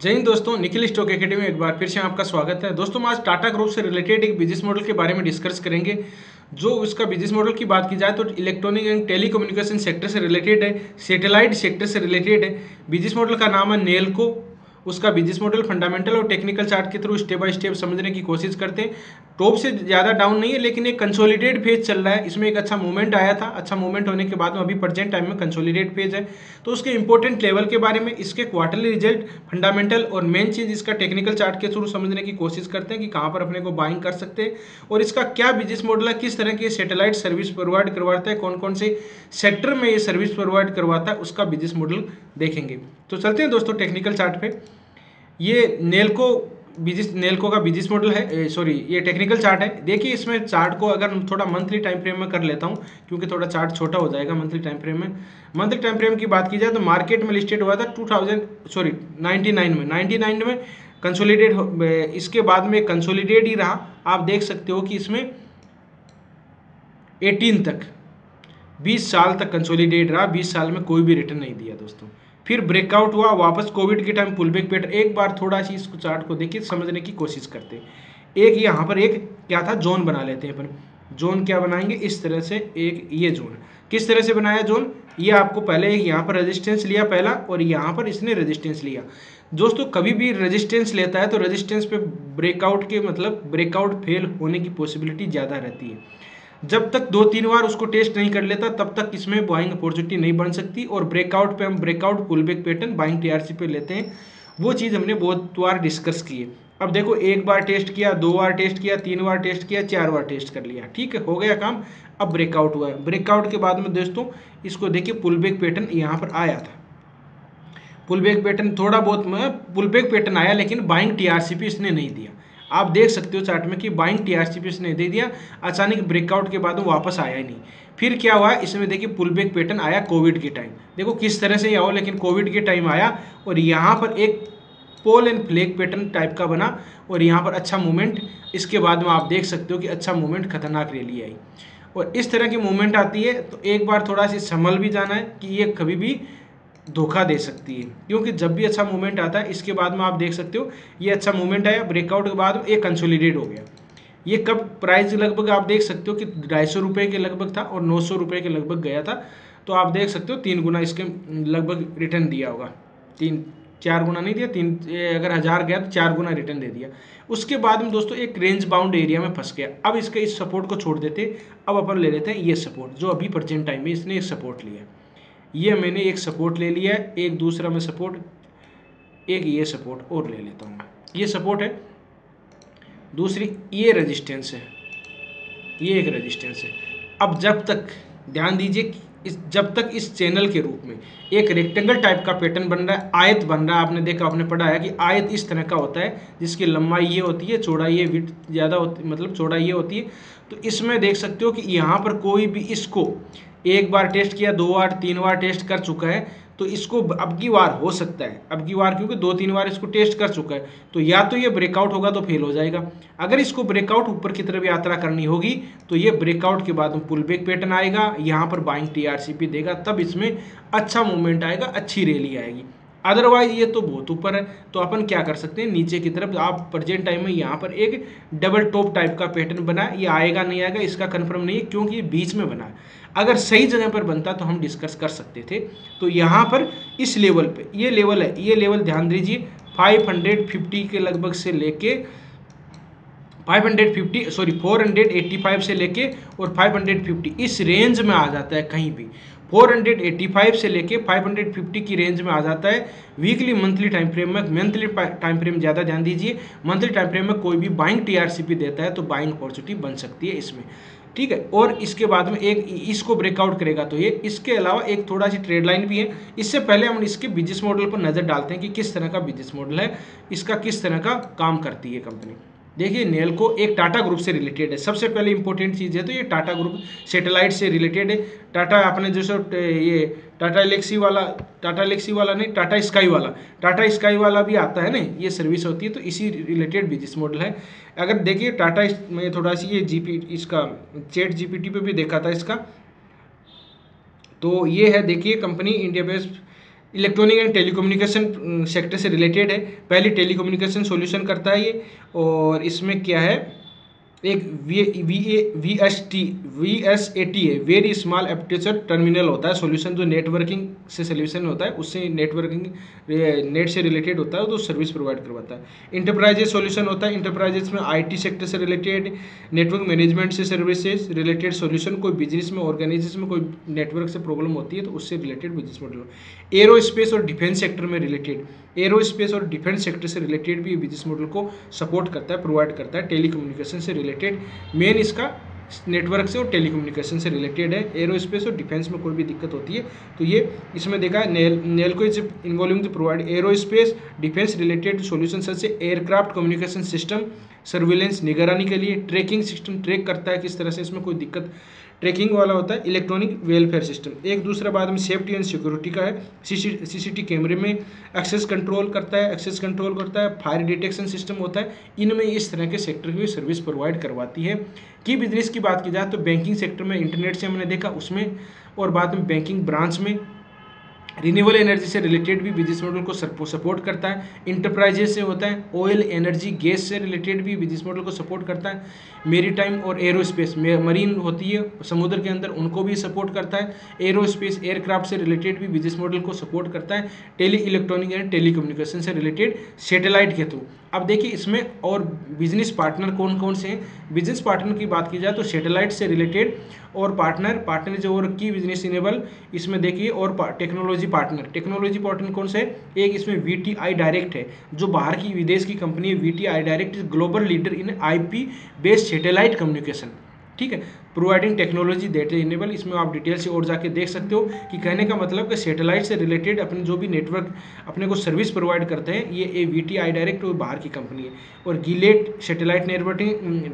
जय हिंद दोस्तों, Nikhil stock academy में एक बार फिर से आपका स्वागत है। दोस्तों हम आज टाटा ग्रुप से रिलेटेड एक बिजनेस मॉडल के बारे में डिस्कस करेंगे। जो उसका बिजनेस मॉडल की बात की जाए तो इलेक्ट्रॉनिक एंड टेलीकम्युनिकेशन सेक्टर से रिलेटेड है, सैटेलाइट सेक्टर से रिलेटेड है। बिजनेस मॉडल का नाम है नेलको। उसका बिजनेस मॉडल फंडामेंटल और टेक्निकल चार्ट के थ्रू स्टेप बाय स्टेप समझने की कोशिश करते हैं। टॉप से ज़्यादा डाउन नहीं है, लेकिन एक कंसोलिडेट फेज चल रहा है। इसमें एक अच्छा मूवमेंट आया था, अच्छा मूवमेंट होने के बाद में अभी प्रेजेंट टाइम में कंसोलिडेट फेज है। तो उसके इंपॉर्टेंट लेवल के बारे में, इसके क्वार्टरली रिजल्ट, फंडामेंटल और मेन चीज़ इसका टेक्निकल चार्ट के थ्रू समझने की कोशिश करते हैं कि कहाँ पर अपने को बाइंग कर सकते हैं और इसका क्या बिजनेस मॉडल है, किस तरह की सैटेलाइट सर्विस प्रोवाइड करवाता है, कौन कौन से सेक्टर में ये सर्विस प्रोवाइड करवाता है, उसका बिजनेस मॉडल देखेंगे। तो चलते हैं दोस्तों टेक्निकल चार्ट पे। ये नेलको का बिजनेस मॉडल है, सॉरी ये टेक्निकल चार्ट है। देखिए इसमें चार्ट को अगर थोड़ा मंथली टाइम फ्रेम में कर लेता हूँ, क्योंकि थोड़ा चार्ट छोटा हो जाएगा मंथली टाइम फ्रेम में। मंथली टाइम फ्रेम की बात की जाए तो मार्केट में लिस्टेड हुआ था 99 में कंसोलिडेट। इसके बाद में कंसोलिडेट ही रहा। आप देख सकते हो कि इसमें 18 तक 20 साल तक कंसोलिडेट रहा। 20 साल में कोई भी रिटर्न नहीं दिया दोस्तों। फिर ब्रेकआउट हुआ, वापस कोविड के टाइम पुलबैक पैटर्न। एक बार थोड़ा सी इस चार्ट को देखिए, समझने की कोशिश करते हैं। एक यहाँ पर एक क्या था, जोन बना लेते हैं अपन। जोन क्या बनाएंगे, इस तरह से एक ये जोन किस तरह से बनाया जोन, ये आपको पहले एक यहाँ पर रेजिस्टेंस लिया पहला, और यहाँ पर इसने रेजिस्टेंस लिया। दोस्तों कभी भी रेजिस्टेंस लेता है तो रेजिस्टेंस पे ब्रेकआउट के मतलब ब्रेकआउट फेल होने की पॉसिबिलिटी ज़्यादा रहती है। जब तक 2-3 बार उसको टेस्ट नहीं कर लेता तब तक इसमें बाइंग अपॉर्चुनिटी नहीं बन सकती। और ब्रेकआउट पे हम breakout pullback pattern buying TRC पे लेते हैं। वो चीज़ हमने बहुत बार डिस्कस की है। अब देखो, एक बार टेस्ट किया, 2 बार टेस्ट किया, 3 बार टेस्ट किया, 4 बार टेस्ट कर लिया, ठीक है, हो गया काम। अब ब्रेकआउट हुआ है। ब्रेकआउट के बाद में दोस्तों इसको देखिए, पुलबैक पैटर्न यहाँ पर आया था। पुलबैक पैटर्न थोड़ा बहुत पुलबैक पैटर्न आया, लेकिन बाइंग टीआरसीपी इसने नहीं दिया। आप देख सकते हो चार्ट में कि बाइंग टीआरसीपी इसने दे दिया। अचानक ब्रेकआउट के बाद वो वापस आया ही नहीं। फिर क्या हुआ, इसमें देखिए पुलबैक पैटर्न आया कोविड के टाइम। देखो किस तरह से आया हो, लेकिन कोविड के टाइम आया और यहाँ पर एक pole and flag pattern type का बना और यहाँ पर अच्छा मूवमेंट। इसके बाद में आप देख सकते हो कि अच्छा मूवमेंट, खतरनाक रैली आई। और इस तरह की मूवमेंट आती है तो एक बार थोड़ा सी संभल भी जाना है कि ये कभी भी धोखा दे सकती है। क्योंकि जब भी अच्छा मूवमेंट आता है, इसके बाद में आप देख सकते हो ये अच्छा मूवमेंट आया, ब्रेकआउट के बाद ये कंसोलिडेट हो गया। ये कब प्राइस लगभग आप देख सकते हो कि 250 रुपये के लगभग था और 900 रुपये के लगभग गया था। तो आप देख सकते हो 3 गुना इसके लगभग रिटर्न दिया होगा। 3-4 गुना नहीं दिया, 3 अगर 1000 गया तो 4 गुना रिटर्न दे दिया। उसके बाद में दोस्तों एक रेंज बाउंड एरिया में फंस गया। अब इसके इस सपोर्ट को छोड़ देते, अब अपन ले लेते हैं ये सपोर्ट, जो अभी प्रेजेंट टाइम में इसने एक सपोर्ट लिया। ये मैंने एक सपोर्ट ले लिया है, एक दूसरा में सपोर्ट, एक ये सपोर्ट और ले लेता हूँ। ये सपोर्ट है, दूसरी ये रेजिस्टेंस है, ये एक रेजिस्टेंस है। अब जब तक ध्यान दीजिए, जब तक इस चैनल के रूप में एक रेक्टेंगल टाइप का पैटर्न बन रहा है, आयत बन रहा है। आपने देखा, आपने पढ़ा है कि आयत इस तरह का होता है जिसकी लंबाई ये होती है, चौड़ाई ये, विड्थ ज़्यादा होती, मतलब चौड़ाई ये होती है। तो इसमें देख सकते हो कि यहाँ पर कोई भी इसको एक बार टेस्ट किया, 2 बार 3 बार टेस्ट कर चुका है, तो इसको अब की बार हो सकता है, अब की बार क्योंकि 2-3 बार इसको टेस्ट कर चुका है, तो या तो ये ब्रेकआउट होगा तो फेल हो जाएगा। अगर इसको ब्रेकआउट ऊपर की तरफ यात्रा करनी होगी तो ये ब्रेकआउट के बाद में पुलबैक पैटर्न आएगा, यहाँ पर बाइंग टीआरसीपी देगा, तब इसमें अच्छा मूवमेंट आएगा, अच्छी रैली आएगी। अदरवाइज ये तो बहुत ऊपर है, तो अपन क्या कर सकते हैं, नीचे की तरफ आप प्रेजेंट टाइम में यहाँ पर एक डबल टॉप टाइप का पैटर्न बना है। ये आएगा नहीं आएगा इसका कंफर्म नहीं है, क्योंकि ये बीच में बना है। अगर सही जगह पर बनता तो हम डिस्कस कर सकते थे। तो यहाँ पर इस लेवल पे, ये लेवल है, ये लेवल ध्यान दीजिए 550 के लगभग से लेके 485 से लेके और 550 इस रेंज में आ जाता है। कहीं भी 485 से लेके 550 की रेंज में आ जाता है। वीकली मंथली टाइम फ्रेम में, मंथली टाइम फ्रेम ज़्यादा ध्यान दीजिए, मंथली टाइम फ्रेम में कोई भी बाइंग टीआरसीपी देता है तो बाइंग अपॉर्चुनिटी बन सकती है इसमें, ठीक है। और इसके बाद में एक इसको ब्रेकआउट करेगा तो ये, इसके अलावा एक थोड़ा सी ट्रेड लाइन भी है। इससे पहले हम इसके बिजनेस मॉडल पर नज़र डालते हैं कि किस तरह का बिजनेस मॉडल है, इसका किस तरह का काम करती है कंपनी। देखिए नेलको एक टाटा ग्रुप से रिलेटेड है। सबसे पहले इंपॉर्टेंट चीज़ है तो ये टाटा ग्रुप सैटेलाइट से रिलेटेड है। टाटा आपने जैसे ये टाटा एलेक्सी वाला नहीं, टाटा स्काई वाला भी आता है ना, ये सर्विस होती है, तो इसी रिलेटेड बिजनेस मॉडल है। अगर देखिए टाटा में थोड़ा सी ये इसका चैट जीपीटी पे भी देखा था इसका, तो ये है देखिए company India based electronic and telecommunication sector से रिलेटेड है। पहले टेलीकम्युनिकेशन सॉल्यूशन करता है ये, और इसमें क्या है, एक VSAT है, वेरी स्मॉल एप्टीट्यूड टर्मिनल होता है सॉल्यूशन, जो नेटवर्किंग से सॉल्यूशन होता है, उससे नेटवर्किंग नेट से रिलेटेड होता है, तो सर्विस प्रोवाइड करवाता है। इंटरप्राइजेस सॉल्यूशन होता है, इंटरप्राइजेस में IT सेक्टर से रिलेटेड, नेटवर्क मैनेजमेंट से सर्विसेज रिलेटेड सॉल्यूशन, कोई बिजनेस में ऑर्गेनाइजेशन में कोई नेटवर्क से प्रॉब्लम होती है तो उससे रिलेटेड बिजनेस मॉडल। एरोस्पेस और डिफेंस सेक्टर में रिलेटेड, एरोस्पेस और डिफेंस सेक्टर से रिलेटेड भी बिजनेस मॉडल को सपोर्ट करता है, प्रोवाइड करता है। टेलीकम्युनिकेशन से रिलेटेड, मेन इसका नेटवर्क से और टेलीकम्युनिकेशन से रिलेटेड है। एरोस्पेस और डिफेंस में कोई भी दिक्कत होती है तो ये इसमें देखा है, Nelco is involving to provide aerospace defence related solution such से एयरक्राफ्ट कम्युनिकेशन सिस्टम, सर्विलेंस निगरानी के लिए, ट्रैकिंग सिस्टम ट्रैक करता है किस तरह से, इसमें कोई दिक्कत ट्रैकिंग वाला होता है। इलेक्ट्रॉनिक वेलफेयर सिस्टम एक दूसरा, बाद में सेफ्टी एंड सिक्योरिटी का है, CCTV कैमरे में एक्सेस कंट्रोल करता है, फायर डिटेक्शन सिस्टम होता है। इनमें इस तरह के सेक्टर की सर्विस प्रोवाइड करवाती है। की बिजनेस की बात की जाए तो बैंकिंग सेक्टर में इंटरनेट से हमने देखा उसमें, और बाद में बैंकिंग ब्रांच में रिन्यूएबल एनर्जी से रिलेटेड भी बिजनेस मॉडल को सपोर्ट करता है। इंटरप्राइजेस से होता है, ऑयल एनर्जी गैस से रिलेटेड भी बिजनेस मॉडल को सपोर्ट करता है। मेरीटाइम और एरोस्पेस, मरीन होती है समुद्र के अंदर, उनको भी सपोर्ट करता है। एरोस्पेस एयरक्राफ्ट से रिलेटेड भी बिजनेस मॉडल को सपोर्ट करता है। टेली इलेक्ट्रॉनिक एंड टेलीकम्युनिकेशन से रिलेटेड सैटेलाइट के थ्रू। अब देखिए इसमें और बिजनेस पार्टनर कौन कौन से हैं। बिजनेस पार्टनर की बात की जाए तो सैटेलाइट से रिलेटेड और पार्टनर जो और की बिजनेस इनेबल, इसमें देखिए, और टेक्नोलॉजी पार्टनर कौन से है, एक इसमें VTI डायरेक्ट है, जो बाहर की विदेश की कंपनी है। VTI direct is global leader in IP based satellite communication, ठीक है, प्रोवाइडिंग टेक्नोलॉजी दैट इनेबल। इसमें आप डिटेल से और जाके देख सकते हो कि कहने का मतलब कि सैटेलाइट से रिलेटेड अपने जो भी नेटवर्क अपने को सर्विस प्रोवाइड करते हैं, ये VTI डायरेक्ट और बाहर की कंपनी है। और गिलेट सैटेलाइट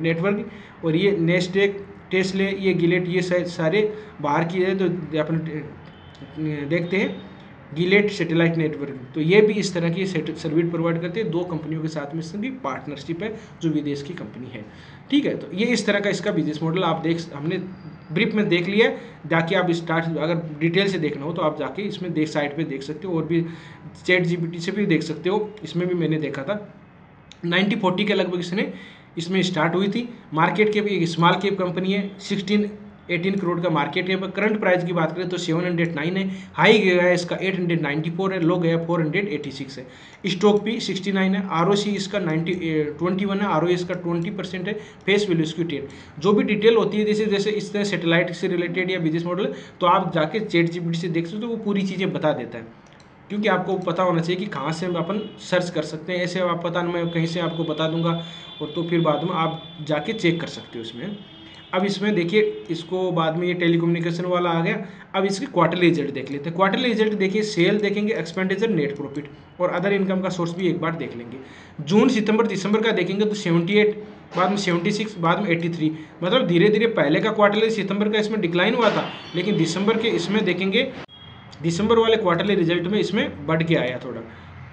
नेटवर्क और ये नेस्टेक टेस्ले, ये गिलेट, ये सारे बाहर की है। तो अपन देखते हैं गिलेट सैटेलाइट नेटवर्क, तो ये भी इस तरह की सर्विस प्रोवाइड करते हैं। दो कंपनियों के साथ में इसकी पार्टनरशिप है जो विदेश की कंपनी है, ठीक है। तो ये इस तरह का इसका बिजनेस मॉडल हमने ब्रीफ में देख लिया है। जाके आप स्टार्ट, अगर डिटेल से देखना हो तो आप जाके इसमें साइट पे देख सकते हो, और भी ChatGPT से भी देख सकते हो। इसमें भी मैंने देखा था 90-40 के लगभग इसमें स्टार्ट हुई थी। मार्केट कैप एक स्मॉल कैप कंपनी है, 16-18 करोड़ का मार्केट है। करंट प्राइस की बात करें तो 709 है, हाई गया है इसका 894 है, लो गया 486 है। स्टॉक भी 69 है, ROC इसका 21 है, ROE इसका 20% है, फेस वैल्यू इसकी 10। जो भी डिटेल होती है जैसे इस तरह सैटेलाइट से रिलेटेड या बिजनेस मॉडल, तो आप जाके ChatGPT से देख सकते हो, वो पूरी चीज़ें बता देता है। क्योंकि आपको पता होना चाहिए कि कहाँ से अपन सर्च कर सकते हैं। ऐसे आप पता, मैं कहीं से आपको बता दूंगा, और तो फिर बाद में आप जाके चेक कर सकते हो इसमें। अब इसमें देखिए, इसको बाद में ये टेलीकम्युनिकेशन वाला आ गया। अब इसके क्वार्टरली रिजल्ट देख लेते हैं। क्वार्टरली रिजल्ट देखिए, सेल देखेंगे, एक्सपेंडिचर, नेट प्रॉफिट और अदर इनकम का सोर्स भी एक बार देख लेंगे। जून सितंबर दिसंबर का देखेंगे तो 78, बाद में 76, बाद में 83, मतलब धीरे धीरे पहले का क्वार्टरली सितंबर का इसमें डिक्लाइन हुआ था, लेकिन दिसंबर के इसमें देखेंगे, दिसंबर वाले क्वार्टरली रिजल्ट में इसमें बढ़ के आया थोड़ा।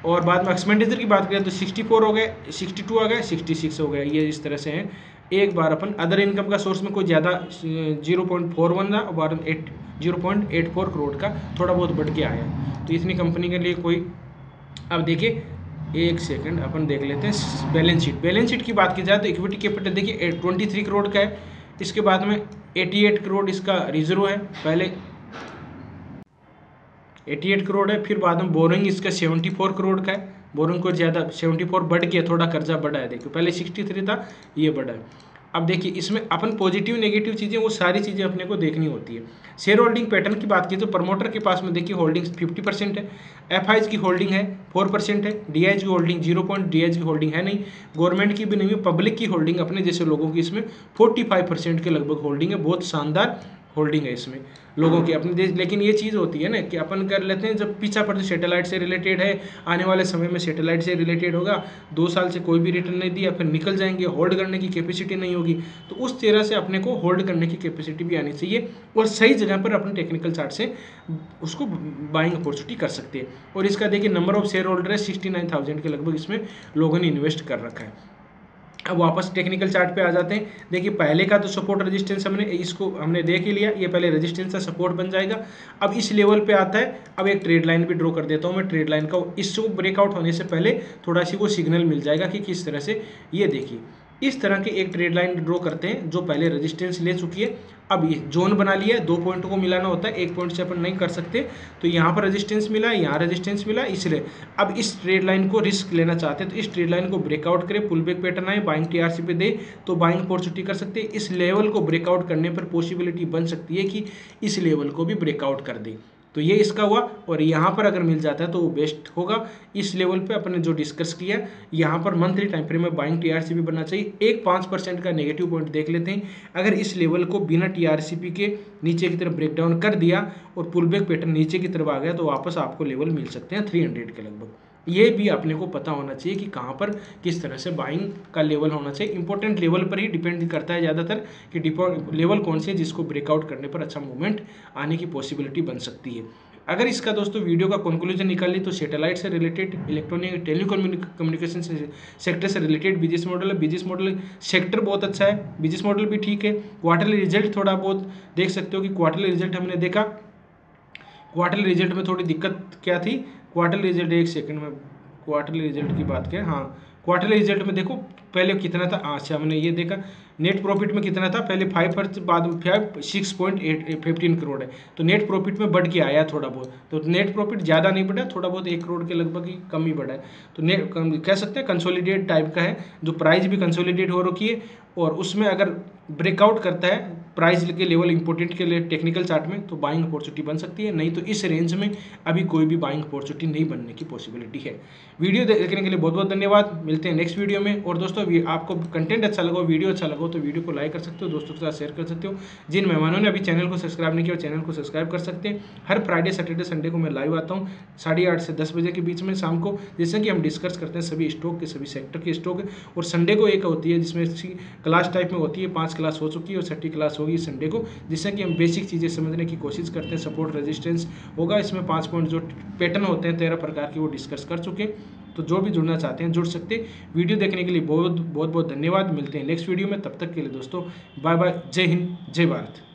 और बाद में एक्सपेंडिचर की बात करें तो 64 हो गए, 62 आ गए, 66 हो गए, ये इस तरह से हैं। एक बार अपन अदर इनकम का सोर्स में कोई ज़्यादा 0.41 था, और बाद में 0.84 करोड़ का थोड़ा बहुत बढ़ के आया। तो इतनी कंपनी के लिए कोई, अब देखिए एक सेकंड अपन देख लेते हैं बैलेंस शीट की बात की जाए तो इक्विटी कैपिटल देखिए 23 करोड़ का है। इसके बाद में 88 करोड़ इसका रिजर्व है, पहले 88 करोड़ है। फिर बाद में बोरिंग इसका 74 करोड़ का है, बोरिंग को ज़्यादा 74 बढ़ गया, थोड़ा कर्जा बढ़ा है। देखिए पहले 63 था, ये बढ़ा है। अब देखिए इसमें अपन पॉजिटिव नेगेटिव चीज़ें, वो सारी चीज़ें अपने को देखनी होती है। शेयर होल्डिंग पैटर्न की बात की तो प्रमोटर के पास में देखिए होल्डिंग्स 50% है, FIs की होल्डिंग है 4% है, DIs की होल्डिंग 0.DIs की होल्डिंग है नहीं, गवर्नमेंट की भी नहीं है, पब्लिक की होल्डिंग अपने जैसे लोगों की इसमें 45% के लगभग होल्डिंग है। बहुत शानदार होल्डिंग है इसमें लोगों की अपने देश। लेकिन ये चीज़ होती है ना कि अपन कर लेते हैं, जब पीछा पड़ते सैटेलाइट से रिलेटेड है, आने वाले समय में सैटेलाइट से रिलेटेड होगा, 2 साल से कोई भी रिटर्न नहीं दिया, फिर निकल जाएंगे, होल्ड करने की कैपेसिटी नहीं होगी। तो उस तरह से अपने को होल्ड करने की कैपेसिटी भी आनी चाहिए, और सही जगह पर अपने टेक्निकल चार्ट से उसको बाइंग अपॉर्चुनिटी कर सकते हैं। और इसका देखिए नंबर ऑफ शेयर होल्डर है 69,000 के लगभग, इसमें लोगों ने इन्वेस्ट कर रखा है। अब वापस टेक्निकल चार्ट पे आ जाते हैं। देखिए पहले का तो सपोर्ट रेजिस्टेंस हमने देख ही लिया, ये पहले रेजिस्टेंस का सपोर्ट बन जाएगा। अब इस लेवल पे आता है, अब एक ट्रेड लाइन भी ड्रॉ कर देता हूँ मैं। ट्रेड लाइन का इसको ब्रेकआउट होने से पहले थोड़ा सी वो सिग्नल मिल जाएगा कि किस तरह से, ये देखिए इस तरह के एक ट्रेड लाइन ड्रॉ करते हैं जो पहले रेजिस्टेंस ले चुकी है। अब ये जोन बना लिया है, 2 पॉइंट को मिलाना होता है, 1 पॉइंट से अपन नहीं कर सकते। तो यहाँ पर रेजिस्टेंस मिला, यहाँ रेजिस्टेंस मिला, इसलिए अब इस ट्रेड लाइन को रिस्क लेना चाहते हैं तो इस ट्रेड लाइन को ब्रेकआउट करे, पुल बैक पैटर्न आए, बाइंग टीआरसी पे दे तो बाइंग अपॉर्चुनिटी कर सकते हैं। इस लेवल को ब्रेकआउट करने पर पॉसिबिलिटी बन सकती है कि इस लेवल को भी ब्रेकआउट कर दे। तो ये इसका हुआ, और यहाँ पर अगर मिल जाता है तो वो बेस्ट होगा। इस लेवल पे अपने जो डिस्कस किया, यहाँ पर मंथली टाइम फ्रेम में बाइंग टीआरसीपी बनना चाहिए। एक 5% का नेगेटिव पॉइंट देख लेते हैं। अगर इस लेवल को बिना टीआरसीपी के नीचे की तरफ ब्रेकडाउन कर दिया और पुल बैक पैटर्न नीचे की तरफ आ गया तो वापस आपको लेवल मिल सकते हैं 300 के लगभग। ये भी अपने को पता होना चाहिए कि कहाँ पर किस तरह से बाइंग का लेवल होना चाहिए। इंपॉर्टेंट लेवल पर ही डिपेंड करता है ज़्यादातर कि लेवल कौन से है जिसको ब्रेकआउट करने पर अच्छा मूवमेंट आने की पॉसिबिलिटी बन सकती है। अगर इसका दोस्तों वीडियो का कंक्लूजन निकाल ली तो सैटेलाइट से रिलेटेड, इलेक्ट्रॉनिक टेलीकम्युनिकेशन सेक्टर से रिलेटेड बिजनेस मॉडल है। बिजनेस मॉडल सेक्टर बहुत अच्छा है, बिजनेस मॉडल भी ठीक है। क्वार्टरली रिजल्ट थोड़ा बहुत देख सकते हो कि क्वार्टरली रिजल्ट हमने देखा, क्वार्टरली रिजल्ट में थोड़ी दिक्कत क्या थी। क्वार्टरली रिजल्ट, एक सेकंड में क्वार्टरली रिजल्ट की बात करें, हाँ क्वार्टरली रिजल्ट में देखो पहले कितना था, अच्छा हमने ये देखा नेट प्रॉफिट में कितना था, पहले 5 बाद में 6.15 करोड़ है। तो नेट प्रॉफिट में बढ़ के आया थोड़ा बहुत, तो नेट प्रॉफिट ज़्यादा नहीं बढ़ा, थोड़ा बहुत 1 करोड़ के लगभग ही कम ही बढ़ा है। तो नेट कह सकते हैं कंसोलिडेट टाइप का है, जो प्राइस भी कंसोलिडेट हो रखी है। और उसमें अगर ब्रेकआउट करता है प्राइस के लेवल इंपॉर्टेंट के लिए टेक्निकल चार्ट में तो बाइंग अपॉर्चुनिटी बन सकती है, नहीं तो इस रेंज में अभी कोई भी बाइंग अपॉर्चुनिटी नहीं बनने की पॉसिबिलिटी है। वीडियो देखने के लिए बहुत बहुत धन्यवाद, मिलते हैं नेक्स्ट वीडियो में। और दोस्तों आपको कंटेंट अच्छा लगा, वीडियो अच्छा लगा तो वीडियो को लाइक कर सकते हो, दोस्तों के साथ शेयर कर सकते हो। जिन मेहमानों ने अभी चैनल को सब्सक्राइब नहीं किया चैनल को सब्सक्राइब कर सकते हैं। हर फ्राइडे सैटरडे संडे को मैं लाइव आता हूँ 8:30 से 10 बजे के बीच में शाम को, जिससे कि हम डिस्कस करते हैं सभी स्टॉक के, सभी सेक्टर के स्टॉक है। और संडे को एक होती है जिसमें क्लास टाइप में होती है, 5 क्लास हो चुकी है और 6ठी क्लास होगी संडे को, जिससे कि हम बेसिक चीज़ें समझने की कोशिश करते हैं। सपोर्ट रेजिस्टेंस होगा इसमें, 5 पॉइंट जो पैटर्न होते हैं 13 प्रकार के वो डिस्कस कर चुके। तो जो भी जुड़ना चाहते हैं जुड़ सकते हैं। वीडियो देखने के लिए बहुत बहुत धन्यवाद, मिलते हैं नेक्स्ट वीडियो में, तब तक के लिए दोस्तों बाय बाय, जय हिंद जय भारत।